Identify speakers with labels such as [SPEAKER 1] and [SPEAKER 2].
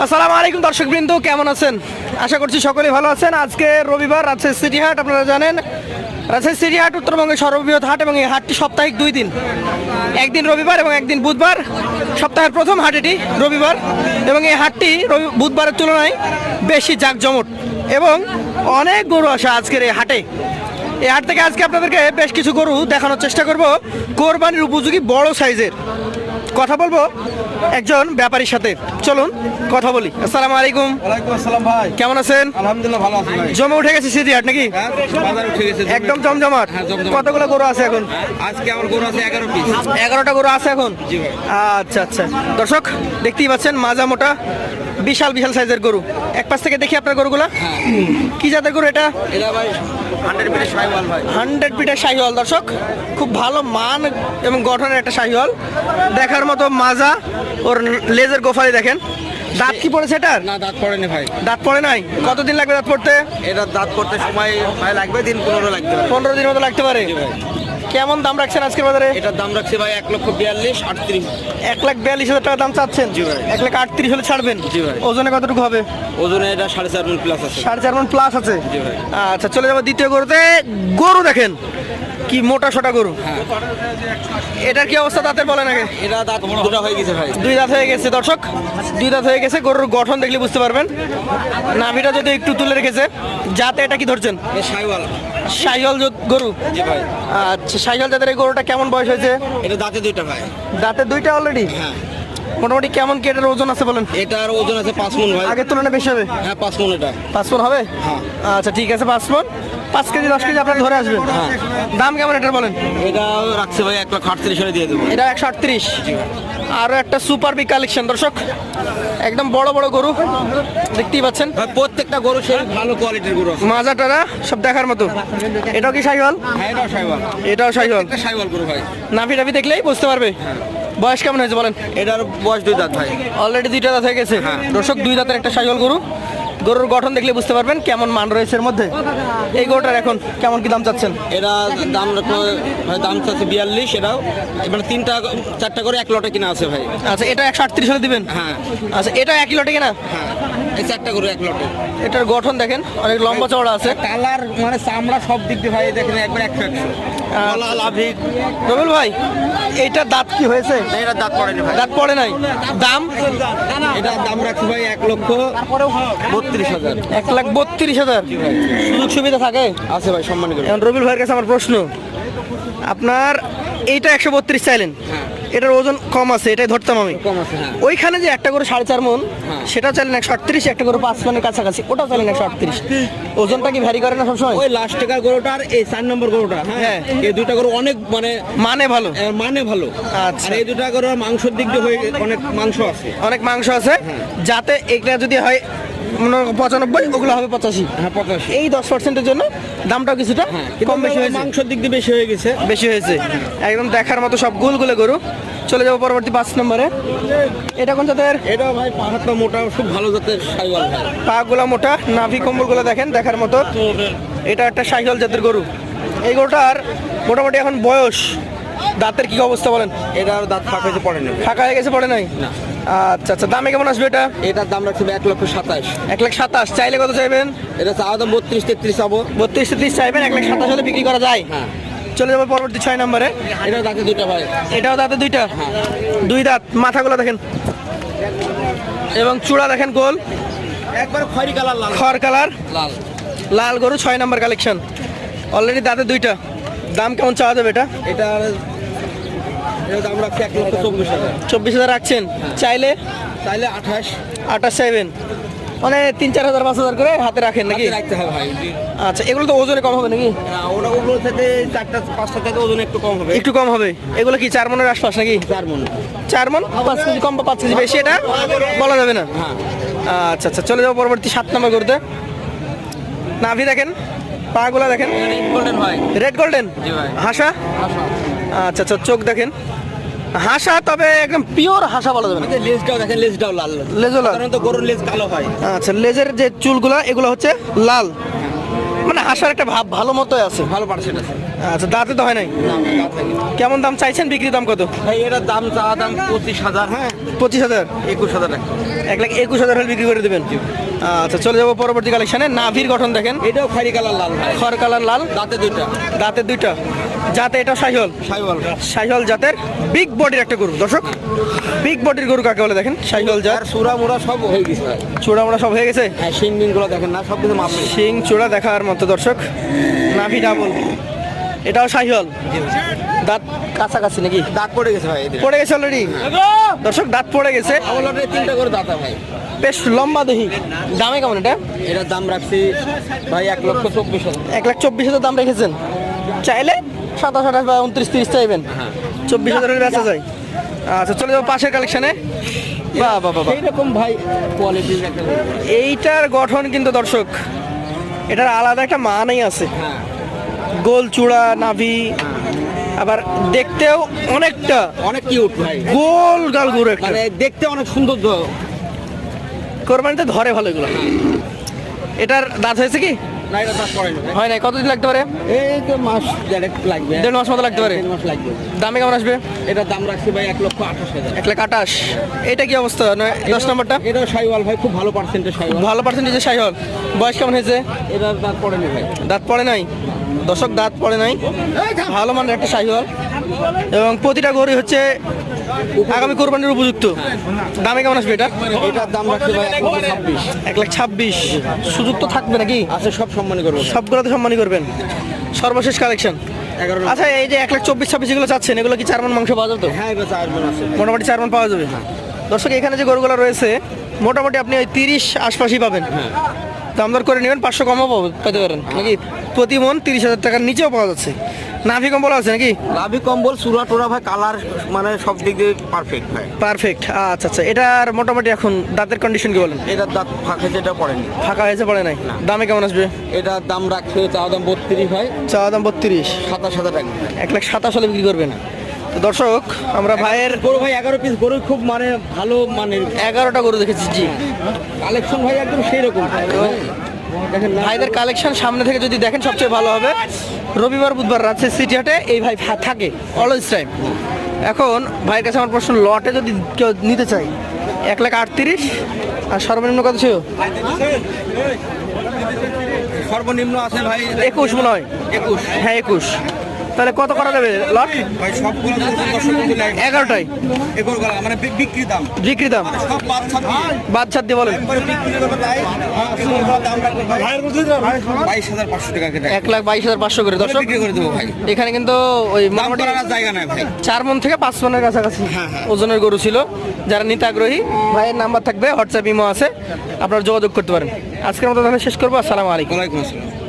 [SPEAKER 1] আসসালামু আলাইকুম দর্শকবৃন্দ, কেমন আছেন? আশা করছি সকলেই ভালো আছেন। আজকে রবিবার, রাজশাহী সিটি হাট। আপনারা জানেন রাজশাহী সিটি হাট উত্তরবঙ্গের সর্ববৃহৎ হাট এবং এই হাটটি সাপ্তাহিক 2 দিন, একদিন রবিবার এবং একদিন বুধবার। সপ্তাহের প্রথম হাট এটি রবিবার, এবং এই হাটটি বুধবারের তুলনায় বেশি জাঁকজমট এবং অনেক গরু আসে আজকের এই হাটে। এই হাট থেকে আজকে আপনাদেরকে বেশ কিছু গরু দেখানোর চেষ্টা করব, কোরবানির উপযোগী বড় সাইজের। কথা বলবো একজন ব্যাপারীর সাথে, চলুন কথা বলি। আসসালামু আলাইকুম।
[SPEAKER 2] ওয়ালাইকুম আসসালাম ভাই,
[SPEAKER 1] কেমন আছেন?
[SPEAKER 2] আলহামদুলিল্লাহ ভালো আছি ভাই।
[SPEAKER 1] জমে উঠে গেছে সিটি হাট নাকি?
[SPEAKER 2] হ্যাঁ, বাজার উঠে গেছে
[SPEAKER 1] একদম জমজমাট।
[SPEAKER 2] হ্যাঁ, জমজমাট।
[SPEAKER 1] কতগুলো গরু আছে এখন?
[SPEAKER 2] আজকে আমার গরু আছে 11 পিস।
[SPEAKER 1] 11টা গরু আছে এখন।
[SPEAKER 2] জি ভাই।
[SPEAKER 1] আচ্ছা আচ্ছা, দর্শক দেখতেই পাচ্ছেন মাজা মোটা বিশাল বিশাল সাইজের গরু। এক পাশ থেকে দেখি আপনার গরুগুলা। কি জাতের গরু এটা?
[SPEAKER 2] এটা ভাই 100 পিস শাইওয়াল ভাই।
[SPEAKER 1] 100 পিটের শাহিওয়াল। দর্শক খুব ভালো মান এবং গঠনের একটা শাহিওয়াল, দেখার মতো মাজা। ওর লেজের গোফালি দেখেন। দাঁত কি পড়েছে এটার?
[SPEAKER 2] না, দাঁত পড়েনি ভাই।
[SPEAKER 1] দাঁত পড়ে নাই? কতদিন লাগবে দাঁত পড়তে?
[SPEAKER 2] এটা দাঁত করতে সময় ভাই লাগবে দিন 15 লাগবে।
[SPEAKER 1] 15 দিন মতো লাগতে পারে।
[SPEAKER 2] জি ভাই।
[SPEAKER 1] কেমন দাম রাখছেন আজকের বাজারে?
[SPEAKER 2] এটার দাম রাখছে ভাই 1,42,38।
[SPEAKER 1] 1,42,000 টাকা দাম চাচ্ছেন?
[SPEAKER 2] জি ভাই।
[SPEAKER 1] 1,38,000 হলে ছাড়বেন?
[SPEAKER 2] জি ভাই।
[SPEAKER 1] ওজনে কতটুকু হবে?
[SPEAKER 2] ওজনে এটা 4.5 মণ প্লাস আছে।
[SPEAKER 1] 4.5 মণ প্লাস আছে।
[SPEAKER 2] জি ভাই।
[SPEAKER 1] আচ্ছা, চলে যাবো দ্বিতীয় গরুতে। গরু দেখেন কি মোটা সোটা গরু।
[SPEAKER 2] হ্যাঁ।
[SPEAKER 1] এটার কি অবস্থা দাঁতের বলেন আগে?
[SPEAKER 2] এটা দাঁত দুটো হয়ে গেছে ভাই।
[SPEAKER 1] 2 দাঁত হয়ে গেছে। দর্শক 2 দাঁত হয়ে গেছে। গরুর গঠন দেখলে বুঝতে পারবেন। নাভিটা যদি একটু তুলে রেখেছে। যাতে এটা কি ধরছেন?
[SPEAKER 2] এ শাইওয়াল।
[SPEAKER 1] শাহিওয়াল গরু।
[SPEAKER 2] জি ভাই।
[SPEAKER 1] আচ্ছা, শাহিওয়াল জাতের এই গরুটা কেমন বয়স হয়েছে?
[SPEAKER 2] এটা দাঁতে দুইটা ভাই।
[SPEAKER 1] দাঁতে 2টা অলরেডি।
[SPEAKER 2] হ্যাঁ।
[SPEAKER 1] মোটামুটি কেমন কি এটার ওজন আছে বলেন?
[SPEAKER 2] এটার ওজন আছে 5 মণ ভাই।
[SPEAKER 1] আগের তুলনায় বেশি হবে?
[SPEAKER 2] হ্যাঁ, 5 মণ এটা।
[SPEAKER 1] 5 মণ হবে?
[SPEAKER 2] হ্যাঁ।
[SPEAKER 1] আচ্ছা ঠিক আছে, 5 মণ। 5 কেজি 10 কেজি আপনারা ধরে আসবেন।
[SPEAKER 2] হ্যাঁ।
[SPEAKER 1] দাম কেমন এটার বলেন?
[SPEAKER 2] এটা রাখছে ভাই 1,38,000 হলে দিয়ে দেবো।
[SPEAKER 1] এটা 138। আরো একটা সুপার বিগ কালেকশন দর্শক, একদম বড় বড় গরু দেখতেই পাচ্ছেন।
[SPEAKER 2] ভাই প্রত্যেকটা গরু সেই ভালো কোয়ালিটির গরু আছে।
[SPEAKER 1] মাজাটারা সব দেখার মতো। এটাও কি শাহিওয়াল?
[SPEAKER 2] হ্যাঁ, এটাও শাইওয়াল।
[SPEAKER 1] এটাও শাহিওয়াল।
[SPEAKER 2] একটা শাইওয়াল গরু ভাই।
[SPEAKER 1] নাভি টাভি দেখলেই বুঝতে পারবে। বয়স কেমন হয়েছে বলেন?
[SPEAKER 2] এটার বয়স 2 দাঁত ভাই।
[SPEAKER 1] অলরেডি 2টা দাঁত হয়ে গেছে।
[SPEAKER 2] হ্যাঁ।
[SPEAKER 1] দর্শক 2 দাঁতের একটা শাহিওয়াল গরু। গরুর গঠন দেখলে বুঝতে পারবেন কেমন মান রয়েছে এর মধ্যে। এই গরুটার এখন কেমন কি দাম চাচ্ছেন?
[SPEAKER 2] এরা দাম রাখলো ভাই, দাম চাচ্ছে 42। এটাও এবার 3টা 4টা করে এক লটে কিনা আছে ভাই।
[SPEAKER 1] আচ্ছা, এটা 138 হলে দিবেন?
[SPEAKER 2] হ্যাঁ।
[SPEAKER 1] আচ্ছা, এটা 1 লটে কিনা?
[SPEAKER 2] হ্যাঁ, এই 4টা করে এক লটে।
[SPEAKER 1] এটার গঠন দেখেন অনেক লম্বা চওড়া আছে।
[SPEAKER 2] কালার মানে চামড়া সব দিক দিয়ে ভাই দেখেন একবার 100। গলা লাভি।
[SPEAKER 1] রবিউল ভাই, এইটার দাঁত কি হয়েছে?
[SPEAKER 2] এটা দাঁত পড়েনি ভাই।
[SPEAKER 1] দাঁত পড়ে নাই। দাম?
[SPEAKER 2] এটার দাম রাখছি ভাই 1,32,000।
[SPEAKER 1] 1,32,000। সুযোগ সুবিধা থাকে?
[SPEAKER 2] আছে ভাই, সম্মান করে।
[SPEAKER 1] এখন রবিউল ভাইয়ের কাছে আমার প্রশ্ন, আপনার এইটা 132 চাইলেন, এটার ওজন কম আছে, এটাই ধরতাম আমি।
[SPEAKER 2] কম আছে, হ্যাঁ।
[SPEAKER 1] ওইখানে যে একটা করে 4.5 মণ,
[SPEAKER 2] হ্যাঁ।
[SPEAKER 1] সেটাও চাইলেন 138, একটা করে 5 মণের কাছাকাছি, ওটাও চাইলেন 138। ওজনটা কি ভ্যারি করে না সবসময়?
[SPEAKER 2] ওই লাস্ট টাকার গরুটা আর এই 4 নম্বর গরুটা,
[SPEAKER 1] হ্যাঁ।
[SPEAKER 2] হ্যাঁ, এই দুইটা গরু অনেক
[SPEAKER 1] মানে ভালো।
[SPEAKER 2] মানে ভালো।
[SPEAKER 1] আচ্ছা।
[SPEAKER 2] আর এই দুটা গরুর মাংসের দিক দিয়ে হয়ে অনেক মাংস আছে।
[SPEAKER 1] অনেক মাংস আছে। যাতে এটা যদি হয় 95, ওগুলো হবে 85।
[SPEAKER 2] হ্যাঁ, 85।
[SPEAKER 1] এই 10%-এর জন্য দামটাও কিছুটা কম বেশি হয়েছে।
[SPEAKER 2] মাংসের দিক দিয়ে বেশি হয়ে গেছে।
[SPEAKER 1] বেশি হয়েছে। একদম দেখার মতো সব গুলগুলো গরু। চলে যাবো পরবর্তী 5 নম্বরে। এটা কোন জাতের?
[SPEAKER 2] এটা ভাই পাহাড়টা মোটা, খুব ভালো জাতের শাইওয়াল ভাই।
[SPEAKER 1] পাগুলা মোটা, নাভি কম্বলগুলো দেখেন দেখার মতো। এটা একটা শাহিওয়াল জাতের গরু। এই গরুটার মোটামুটি এখন বয়স, দাঁতের কি অবস্থা বলেন?
[SPEAKER 2] এটার দাঁত ফাঁকা হয়েছে, পড়ে না।
[SPEAKER 1] ফাঁকা হয়ে গেছে, পড়ে নাই?
[SPEAKER 2] না।
[SPEAKER 1] আচ্ছা আচ্ছা, দামে কেমন আসবে এটা?
[SPEAKER 2] এটার দাম রাখছে 1,27,000।
[SPEAKER 1] 1,27,000 চাইলে কত চাইবেন?
[SPEAKER 2] এটা চাওয়া দাম 32-33 চাবো।
[SPEAKER 1] 32-30 চাইবেন, 1,27,000 হলে বিক্রি করা যায়।
[SPEAKER 2] হ্যাঁ।
[SPEAKER 1] চলে যাবো পরবর্তী 6 নম্বরে।
[SPEAKER 2] এটার দাঁতে দুইটা ভাই।
[SPEAKER 1] এটাও দাঁতে 2টা।
[SPEAKER 2] হ্যাঁ।
[SPEAKER 1] 2 দাঁত। মাথাগুলো দেখেন এবং চূড়া দেখেন গোল,
[SPEAKER 2] একবার খয়রি কালার, লাল
[SPEAKER 1] খড় কালার,
[SPEAKER 2] লাল।
[SPEAKER 1] লাল গরু। 6 নম্বর কালেকশন। অলরেডি দাঁতে 2টা। দাম কেমন চাওয়া যাবে এটা?
[SPEAKER 2] এটার দাম রাখছে 1,24,000।
[SPEAKER 1] 24,000 রাখছেন? চাইলে
[SPEAKER 2] চাইলে 28
[SPEAKER 1] 28 মানে 3-4 হাজার 5,000 করে হাতে রাখেন নাকি?
[SPEAKER 2] রাখতে হবে ভাই।
[SPEAKER 1] আচ্ছা, এগুলো তো ওজনে কম হবে নাকি?
[SPEAKER 2] ওগুলোর সাথে 4-5টা থেকে ওজন একটু কম হবে।
[SPEAKER 1] একটু কম হবে। এগুলো কি 4 মণের আশপাশ নাকি?
[SPEAKER 2] 4 মণ।
[SPEAKER 1] 4 মণ, 5 কেজি কম বা 5 কেজি বেশি, এটা বলা যাবে না।
[SPEAKER 2] হ্যাঁ।
[SPEAKER 1] আচ্ছা আচ্ছা, চলে যাবো পরবর্তী 7 নম্বর করতে। নাভি দেখেন, পাগুলা দেখেন,
[SPEAKER 2] গোল্ডেন ভাই।
[SPEAKER 1] Red golden.
[SPEAKER 2] জি ভাই।
[SPEAKER 1] হাসা। আচ্ছা আচ্ছা, চোখ দেখেন হাসা, তবে একদম পিওর হাসা বলা যাবে না।
[SPEAKER 2] লেজটাও দেখেন, লেজটাও লাল।
[SPEAKER 1] লেজও লাল।
[SPEAKER 2] সাধারণত গরুর লেজ কালো হয়।
[SPEAKER 1] আচ্ছা, লেজের যে চুলগুলা এগুলো হচ্ছে লাল, মানে হাসার একটা ভাব ভালো মতোই আছে।
[SPEAKER 2] ভালো পার্সেন্ট আছে।
[SPEAKER 1] আচ্ছা, দাঁতে তো হয় নাই।
[SPEAKER 2] না ভাই, দাঁত হয়নি।
[SPEAKER 1] কেমন দাম চাইছেন, বিক্রি দাম কত?
[SPEAKER 2] ভাই এটার দাম চা দাম 25,000, হ্যাঁ
[SPEAKER 1] 25,000,
[SPEAKER 2] 21,000 টাকা।
[SPEAKER 1] 1,21,000 হলে বিক্রি করে দেবেন। আচ্ছা, চলে যাবো পরবর্তী কালেকশনে। নাভির গঠন দেখেন,
[SPEAKER 2] এটাও খারি কালার লাল ভাই,
[SPEAKER 1] খড় কালার লাল,
[SPEAKER 2] দাঁতে দুইটা,
[SPEAKER 1] দাঁতের দুইটা, জাতে এটা শাহিওয়াল।
[SPEAKER 2] সাইওয়াল।
[SPEAKER 1] শাহিওয়াল জাতের বিগ বডির একটা গরু দর্শক, বিগ বডির গরু কাকে বলে দেখেন, শাহিওয়াল জাত।
[SPEAKER 2] আর সুরা মুরা সব হয়ে গেছে ভাই।
[SPEAKER 1] চূড়ামোড়া সব হয়ে গেছে,
[SPEAKER 2] হ্যাঁ শিং মিং গুলো দেখেন না, সব কিছু মাপে।
[SPEAKER 1] শিং চূড়া দেখার মতো দর্শক। নাভি ডাবল, এটাও শাহিওয়াল। দাঁত কাছাকাছি নাকি?
[SPEAKER 2] দাঁত পড়ে গেছে ভাই এদের।
[SPEAKER 1] পড়ে গেছে অলরেডি দর্শক, দাঁত পড়ে গেছে।
[SPEAKER 2] আমার লটে 3টা করে দাঁতা ভাই।
[SPEAKER 1] বেশ লম্বা দেহি। দামে কেমন এটা?
[SPEAKER 2] এটার দাম রাখছি ভাই 1,24,000।
[SPEAKER 1] 1,24,000 দাম রেখেছেন। চাইলে 27, 28 বা 29, 30 চাইবেন, 24,000 হলে বেচা যায়। আচ্ছা, চলে যাবো পাশের কালেকশনে। বাহ বাহ বাহ,
[SPEAKER 2] এইরকম ভাই কোয়ালিটির একটা গরু।
[SPEAKER 1] এইটার গঠন কিন্তু দর্শক, এটার আলাদা একটা মানই আছে।
[SPEAKER 2] হ্যাঁ
[SPEAKER 1] গোল চূড়া নাভি, আবার দেখতেও অনেকটা
[SPEAKER 2] অনেক কিউট ভাই,
[SPEAKER 1] গোল গাল গরু একটা।
[SPEAKER 2] মানে দেখতে অনেক সুন্দর তো।
[SPEAKER 1] কোরবানিতে ধরে ভালো এগুলো। এটার দাঁত হয়েছে কি?
[SPEAKER 2] না এটা দাঁত পড়ে না ভাই।
[SPEAKER 1] হয় নাই, কতদিন লাগতে পারে?
[SPEAKER 2] এই তো মাস দেড়েক লাগবে,
[SPEAKER 1] 1.5 মাস মতো লাগতে পারে।
[SPEAKER 2] 1.5 মাস লাগবে।
[SPEAKER 1] দামে কেমন আসবে?
[SPEAKER 2] এটার দাম রাখছি ভাই 1,28,000।
[SPEAKER 1] 1,28,000। এটা কি অবস্থা? 10 নম্বরটা
[SPEAKER 2] এটাও সাইওয়াল ভাই, খুব ভালো পার্সেন্টেজ সাইওয়াল।
[SPEAKER 1] ভালো পার্সেন্টেজের শাহিওয়াল। বয়স কেমন হয়েছে?
[SPEAKER 2] এটার দাঁত পড়েনি ভাই।
[SPEAKER 1] দাঁত পড়ে নাই দর্শক, দাঁত পড়ে নাই, ভালো মানের একটা শাহিওয়াল। এবং প্রতিটা গরু হচ্ছে আগামী কোরবানির উপযুক্ত। দামে কেমন আসবে এটা?
[SPEAKER 2] এটার দাম রাখছি ভাই 1,26,000।
[SPEAKER 1] 1,26,000। সুযোগ তো থাকবে নাকি?
[SPEAKER 2] আছে, সব সম্মানই করবো।
[SPEAKER 1] সবগুলোতে সম্মানই করবেন। সর্বশেষ কালেকশন।
[SPEAKER 2] 11
[SPEAKER 1] আচ্ছা, এই যে 1,24,000-26,000 যেগুলো চাচ্ছেন, এগুলো কি 4 মণ মাংস পাওয়া যাবে তো?
[SPEAKER 2] হ্যাঁ এবার 4 জন আছে।
[SPEAKER 1] মোটামুটি 4 মণ পাওয়া যাবে। দর্শক, এখানে যে গরুগুলো রয়েছে মোটামুটি আপনি ওই 30 আশপাশই পাবেন। দাম দর করে নেবেন, 500 কমও পেতে পারেন নাকি? প্রতি মন 30,000 টাকার নিচেও পাওয়া যাচ্ছে। নাভি কম্বল আছে নাকি?
[SPEAKER 2] লাভি কম্বল সুরা টোরা ভাই, কালার মানে সব দিক দিয়ে পারফেক্ট ভাই।
[SPEAKER 1] পারফেক্ট। আচ্ছা আচ্ছা, এটার মোটামুটি এখন দাঁতের কন্ডিশন কি বলেন?
[SPEAKER 2] এটার দাঁত ফাঁকা, যেটা পড়েনি।
[SPEAKER 1] ফাঁকা হয়েছে, পড়ে নাই। দামে কেমন আসবে?
[SPEAKER 2] এটার দাম রাখছে চাওয়া দাম 32 ভাই,
[SPEAKER 1] চাওয়া দাম 32,
[SPEAKER 2] 27,000 টাকা।
[SPEAKER 1] 1,27,000 হলে বিক্রি করবেন। তো দর্শক, আমরা ভাইয়ের
[SPEAKER 2] গরু ভাই 11 পিস গরু, খুব মানে ভালো মানের
[SPEAKER 1] 11টা গরু দেখেছি। জি,
[SPEAKER 2] কালেকশন ভাই একদম সেই রকম। দেখেন না
[SPEAKER 1] ভাইদের কালেকশন সামনে থেকে যদি দেখেন সবচেয়ে ভালো হবে। রবিবার বুধবার রাজশাহী সিটি হাটে এই ভাই থাকে অলওয়েজ টাইম। এখন ভাইয়ের কাছে আমার প্রশ্ন, লটে যদি কেউ নিতে চাই 1,38,000, আর সর্বনিম্ন কত ছিল?
[SPEAKER 2] সর্বনিম্ন আছে ভাই
[SPEAKER 1] 21 মনে হয়।
[SPEAKER 2] 21।
[SPEAKER 1] হ্যাঁ 21। তাহলে কত করা যাবে লট?
[SPEAKER 2] ভাই সবগুলো দর্শক
[SPEAKER 1] 11টাই
[SPEAKER 2] এগুলো মানে বিক্রি দাম,
[SPEAKER 1] বিক্রি দাম
[SPEAKER 2] সব বাচ্চা দিয়ে
[SPEAKER 1] বাদ ছাড় দিয়ে বলেন।
[SPEAKER 2] বিক্রি করবে তাই দাম রাখবে ভাই 22,500 টাকা কেটে
[SPEAKER 1] 1,22,500 করে দর্শক
[SPEAKER 2] বিক্রি করে দেবো ভাই।
[SPEAKER 1] এখানে কিন্তু ওই
[SPEAKER 2] দাম
[SPEAKER 1] মোটামুটি
[SPEAKER 2] করার আর জায়গা নাই ভাই।
[SPEAKER 1] 4 মণ থেকে 5 মণের কাছাকাছি ওজনের গরু ছিল। যারা নিতে আগ্রহী, ভাইয়ের নাম্বার থাকবে, হোয়াটসঅ্যাপ ইমো আছে, আপনারা যোগাযোগ করতে পারেন। আজকের মতো তাহলে শেষ করবো। আসসালামু আলাইকুম।
[SPEAKER 2] ওয়ালাইকুম আসসালাম।